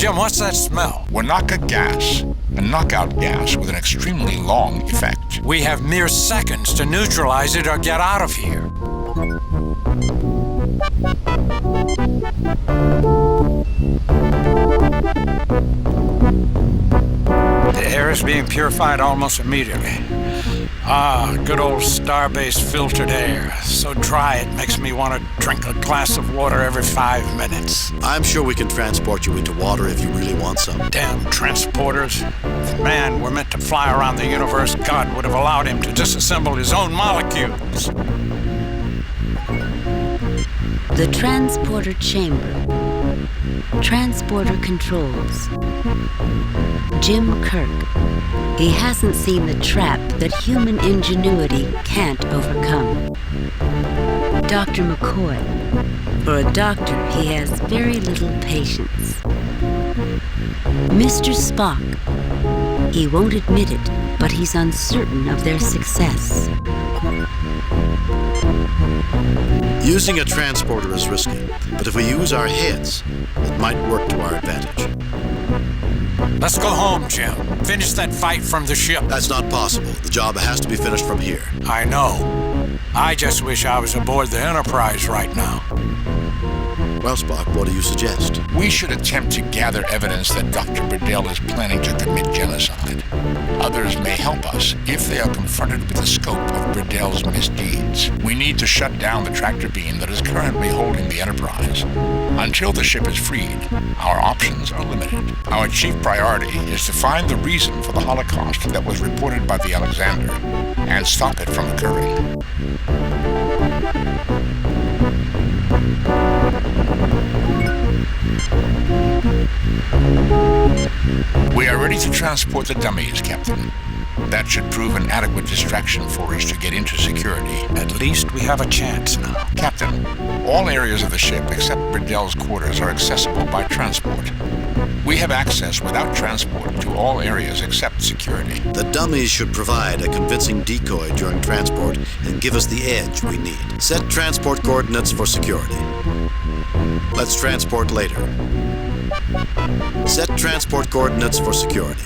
Jim, what's that smell? Wanaka gas, a knockout gas with an extremely long effect. We have mere seconds to neutralize it or get out of here. The air is being purified almost immediately. Ah, good old star-based filtered air. So dry it makes me want to drink a glass of water every 5 minutes. I'm sure we can transport you into water if you really want some. Damn transporters. If man were meant to fly around the universe, God would have allowed him to disassemble his own molecules. The transporter chamber. Transporter controls. Jim Kirk. He hasn't seen the trap that human ingenuity can't overcome. Dr. McCoy. For a doctor, he has very little patience. Mr. Spock. He won't admit it, but he's uncertain of their success. Using a transporter is risky, but if we use our heads, it might work to our advantage. Let's go home, Jim. Finish that fight from the ship. That's not possible. The job has to be finished from here. I know. I just wish I was aboard the Enterprise right now. Well, Spock, what do you suggest? We should attempt to gather evidence that Dr. Burdell is planning to commit genocide. Others may help us if they are confronted with the scope of Burdell's misdeeds. We need to shut down the tractor beam that is currently holding the Enterprise. Until the ship is freed, our options are limited. Our chief priority is to find the reason for the Holocaust that was reported by the Alexander and stop it from occurring. We are ready to transport the dummies, Captain. That should prove an adequate distraction for us to get into security. At least we have a chance now. Captain, all areas of the ship except Burdell's quarters are accessible by transport. We have access without transport to all areas except security. The dummies should provide a convincing decoy during transport and give us the edge we need. Set transport coordinates for security. Let's transport later. Set transport coordinates for security.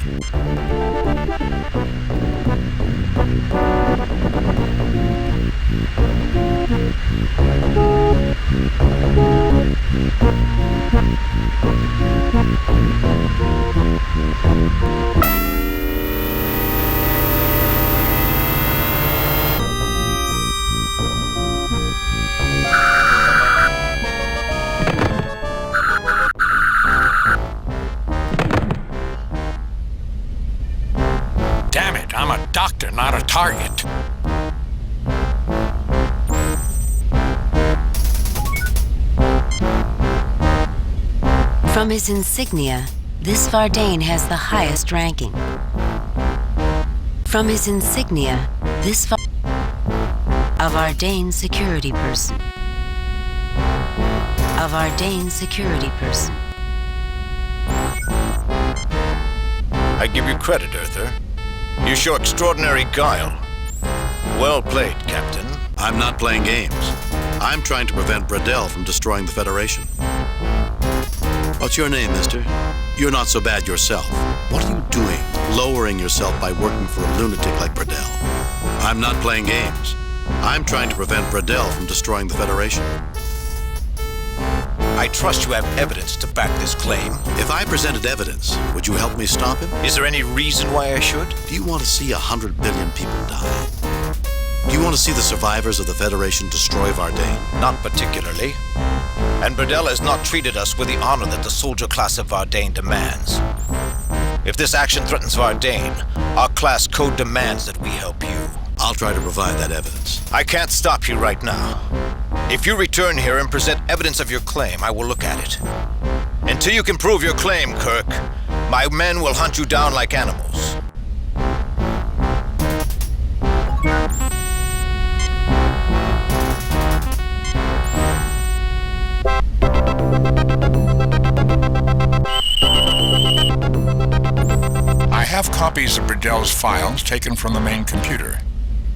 Damn it, I'm a doctor, not a target. From his insignia, this Vardane has the highest ranking. From his insignia, this a Vardane security person. A Vardane security person. I give you credit, Earther. You show extraordinary guile. Well played, Captain. I'm not playing games. I'm trying to prevent Burdell from destroying the Federation. What's your name, mister? You're not so bad yourself. What are you doing, lowering yourself by working for a lunatic like Burdell? I'm not playing games. I'm trying to prevent Burdell from destroying the Federation. I trust you have evidence to back this claim. If I presented evidence, would you help me stop him? Is there any reason why I should? Do you want to see 100 billion people die? Do you want to see the survivors of the Federation destroy Vardane? Not particularly. And Burdell has not treated us with the honor that the soldier class of Vardane demands. If this action threatens Vardane, our class code demands that we help you. I'll try to provide that evidence. I can't stop you right now. If you return here and present evidence of your claim, I will look at it. Until you can prove your claim, Kirk, my men will hunt you down like animals. I have copies of Burdell's files taken from the main computer.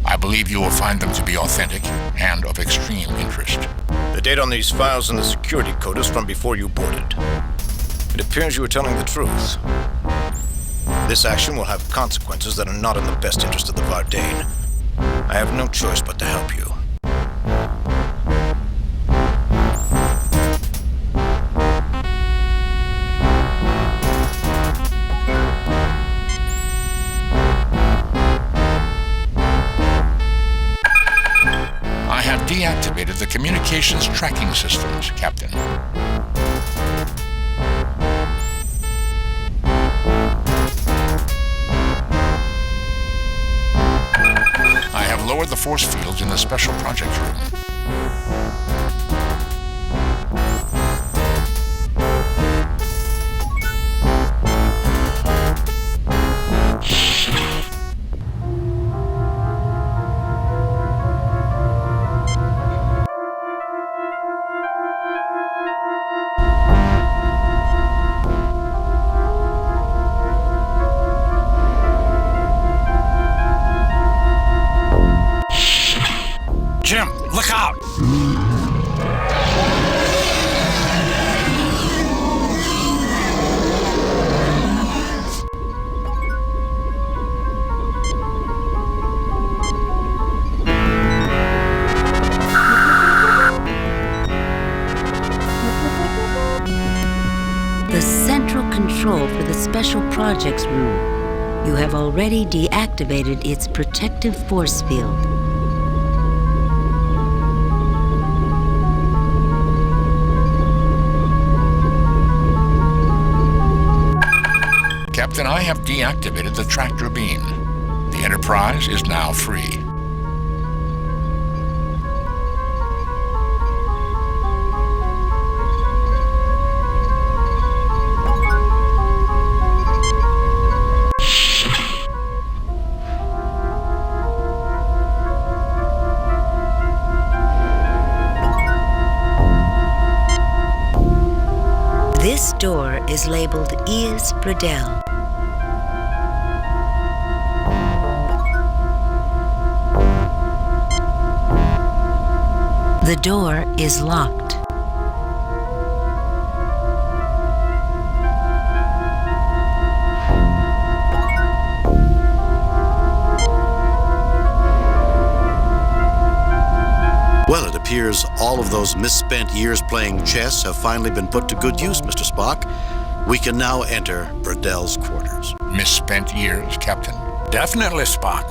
I believe you will find them to be authentic and of extreme interest. The date on these files and the security code is from before you boarded. It appears you are telling the truth. This action will have consequences that are not in the best interest of the Vardane. I have no choice but to help you. I have deactivated the communications tracking systems, Captain. I have lowered the force fields in the special project room. Jim, look out! The central control for the Special Projects Room. You have already deactivated its protective force field. Captain, I have deactivated the tractor beam. The Enterprise is now free. This door is labeled Ias Bradell. The door is locked. Well, it appears all of those misspent years playing chess have finally been put to good use, Mr. Spock. We can now enter Bradell's quarters. Misspent years, Captain. Definitely, Spock.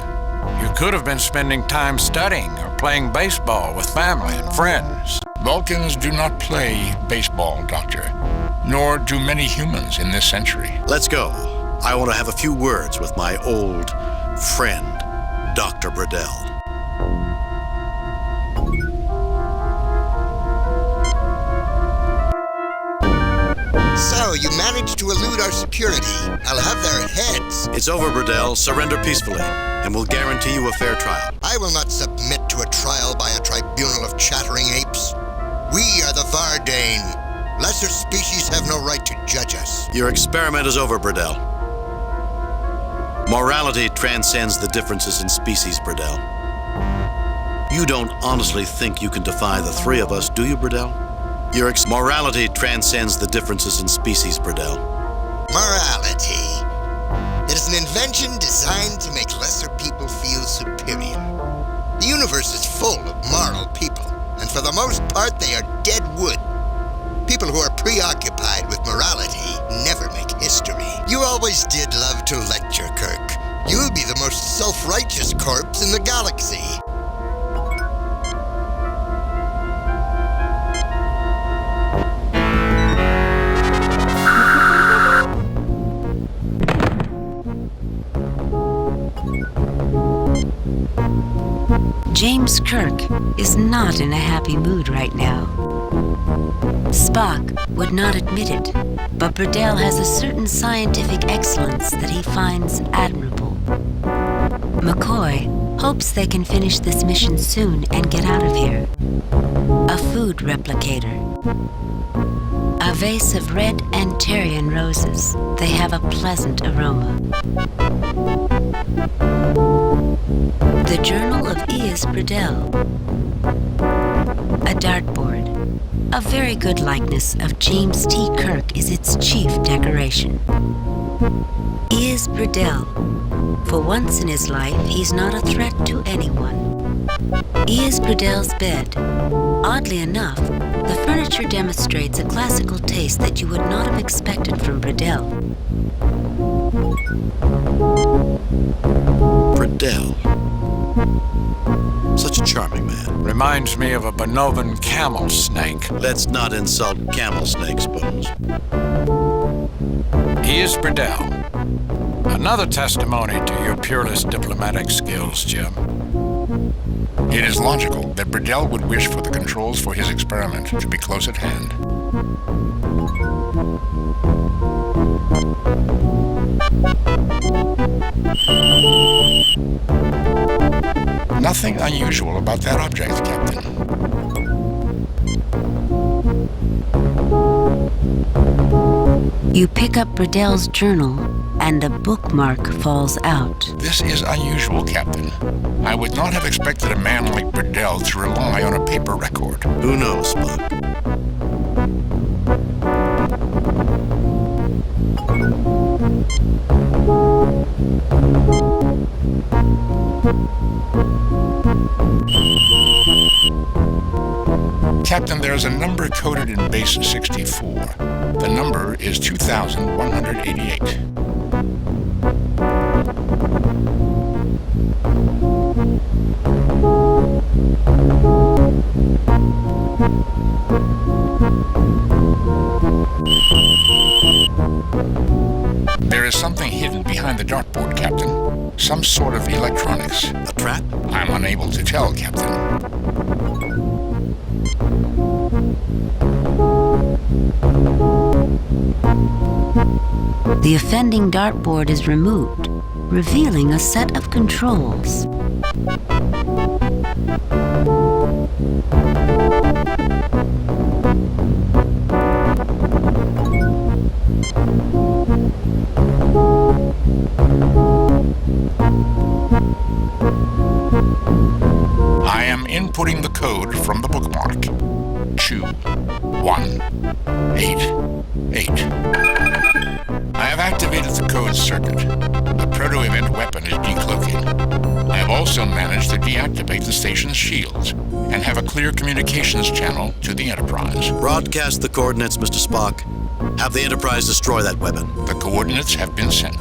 You could have been spending time studying or playing baseball with family and friends. Vulcans do not play baseball, Doctor, nor do many humans in this century. Let's go. I want to have a few words with my old friend, Dr. Bradell. So, you managed to elude our security. I'll have their heads. It's over, Bradell. Surrender peacefully, and we'll guarantee you a fair trial. I will not submit to a trial by a tribunal of chattering apes. We are the Vardane. Lesser species have no right to judge us. Your experiment is over, Bradell. Morality transcends the differences in species, Bradell. You don't honestly think you can defy the three of us, do you, Bradell? Your morality transcends the differences in species, Bradell. Morality. It is an invention designed to make lesser people feel superior. The universe is full of moral people, and for the most part, they are dead wood. People who are preoccupied with morality never make history. You always did love to lecture, Kirk. You'll be the most self-righteous corpse in the galaxy. James Kirk is not in a happy mood right now. Spock would not admit it, but Bradell has a certain scientific excellence that he finds admirable. McCoy hopes they can finish this mission soon and get out of here. A food replicator. A vase of red Antarian roses. They have a pleasant aroma. The Journal of Ias Bradell. A dartboard. A very good likeness of James T. Kirk is its chief decoration. He is Burdell. For once in his life, he's not a threat to anyone. He is Burdell's bed. Oddly enough, the furniture demonstrates a classical taste that you would not have expected from Burdell. Burdell. Such a charming man. Reminds me of a Bonovan camel snake. Let's not insult camel snakes, Bones. He is Burdell. Another testimony to your peerless diplomatic skills, Jim. It is logical that Burdell would wish for the controls for his experiment to be close at hand. Nothing unusual about that object, Captain. You pick up Burdell's journal, and a bookmark falls out. This is unusual, Captain. I would not have expected a man like Burdell to rely on a paper record. Who knows, Spock? Captain, there is a number coded in base 64. The number is 2188. There is something hidden behind the dartboard, Captain. Some sort of electronics. A trap? I'm unable to tell, Captain. The offending dartboard is removed, revealing a set of controls. I am inputting the code from the bookmark. 2188. I have activated the code circuit. The proto-event weapon is decloaking. I have also managed to deactivate the station's shields and have a clear communications channel to the Enterprise. Broadcast the coordinates, Mr. Spock. Have the Enterprise destroy that weapon. The coordinates have been sent.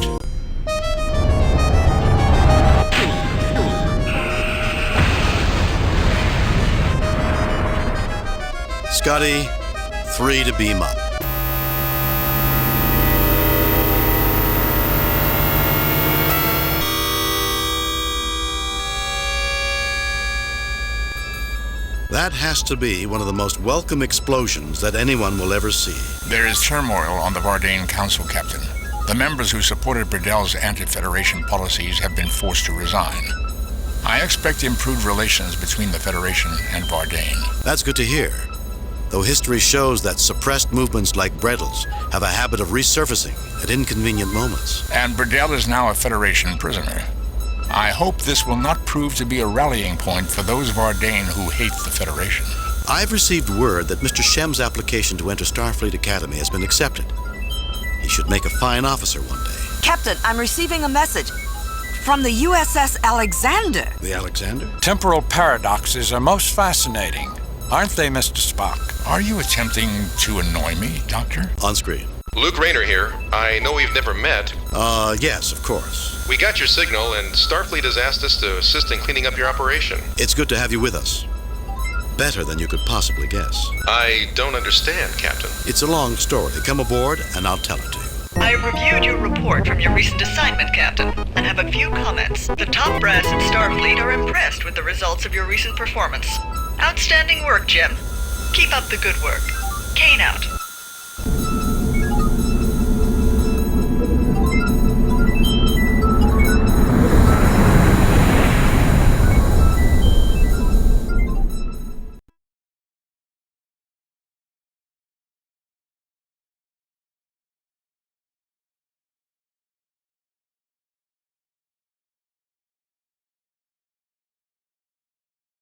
Scotty, 3 to beam up. That has to be one of the most welcome explosions that anyone will ever see. There is turmoil on the Vardane Council, Captain. The members who supported Burdell's anti-Federation policies have been forced to resign. I expect improved relations between the Federation and Vardane. That's good to hear. Though history shows that suppressed movements like Bredel's have a habit of resurfacing at inconvenient moments. And Burdell is now a Federation prisoner. I hope this will not prove to be a rallying point for those Vardane who hate the Federation. I've received word that Mr. Shem's application to enter Starfleet Academy has been accepted. He should make a fine officer one day. Captain, I'm receiving a message from the USS Alexander. The Alexander? Temporal paradoxes are most fascinating, aren't they, Mr. Spock? Are you attempting to annoy me, Doctor? On screen. Luke Rayner here. I know we've never met. Yes, of course. We got your signal, and Starfleet has asked us to assist in cleaning up your operation. It's good to have you with us. Better than you could possibly guess. I don't understand, Captain. It's a long story. Come aboard, and I'll tell it to you. I reviewed your report from your recent assignment, Captain, and have a few comments. The top brass in Starfleet are impressed with the results of your recent performance. Outstanding work, Jim. Keep up the good work. Kane out.